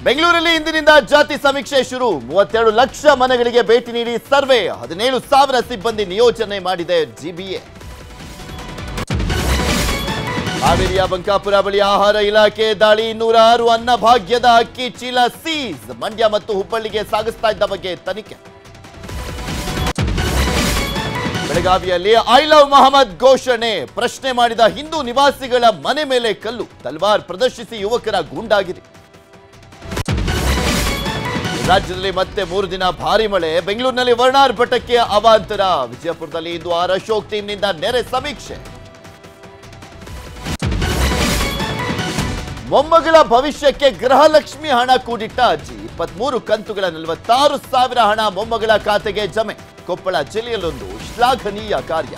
ಬೆಂಗಳೂರಲ್ಲಿ ಇಂದಿನಿಂದ ಜಾತಿ ಸಮೀಕ್ಷೆ ಶುರು 32 ಲಕ್ಷ ಮನೆಗಳಿಗೆ ಭೇಟಿ ನೀಡಿ ಸರ್ವೆ 17,000 ಸಿಬ್ಬಂದಿ ನಿಯೋಜನೆ ಮಾಡಿದೆ ಜಿಬಿಎ ಹಾವೇರಿಯ ಬಂಕಾಪುರ ಬಳಿ ಆಹಾರ ಇಲಾಖೆ ದಾಳಿ 206 ಅನ್ನಭಾಗ್ಯದ ಅಕ್ಕಿ ಚೀಲ ಸೀಸ್ ಮಂಡ್ಯ ಮತ್ತು ಹುಬ್ಬಳ್ಳಿಗೆ ಸಾಗಿಸ್ತಾ ಇದ್ದ ಬಗ್ಗೆ ತನಿಖೆ ಬೆಳಗಾವಿಯಲ್ಲಿ ಐ ಲವ್ ಮೊಹಮ್ಮದ್ ಘೋಷಣೆ ಪ್ರಶ್ನೆ ಮಾಡಿದ ಹಿಂದೂ ನಿವಾಸಿಗಳ ಮನೆ ಮೇಲೆ ಕಲ್ಲು ತಲ್ವಾರ್ ಪ್ರದರ್ಶಿಸಿ ಯುವಕರ ಗೂಂಡಾಗಿರಿ ರಾಜ್ಯದಲ್ಲಿ ಮತ್ತೆ 3 ದಿನ ಭಾರಿ ಮಳೆ ಬೆಂಗಳೂರಿನಲ್ಲಿ ವರ್ಣಾರ್ಭಟಕ್ಕೆ ಅವಾಂತರ ವಿಜಯಪುರದಲ್ಲಿ ಇಂದು ಆರ್ ಅಶೋಕ್ ಟೀಮ್ನಿಂದ ನೆರೆ ಸಮೀಕ್ಷೆ ಮೊಮ್ಮಗಳ ಭವಿಷ್ಯಕ್ಕೆ ಗೃಹಲಕ್ಷ್ಮಿ ಹಣ ಕೂಡಿಟ್ಟ ಅಜ್ಜಿ 23 ಕಂತುಗಳ 46,000 ಹಣ ಮೊಮ್ಮಗಳ ಖಾತೆಗೆ ಜಮೆ ಕೊಪ್ಪಳ ಜಿಲ್ಲೆಯಲ್ಲೊಂದು ಶ್ಲಾಘನೀಯ ಕಾರ್ಯ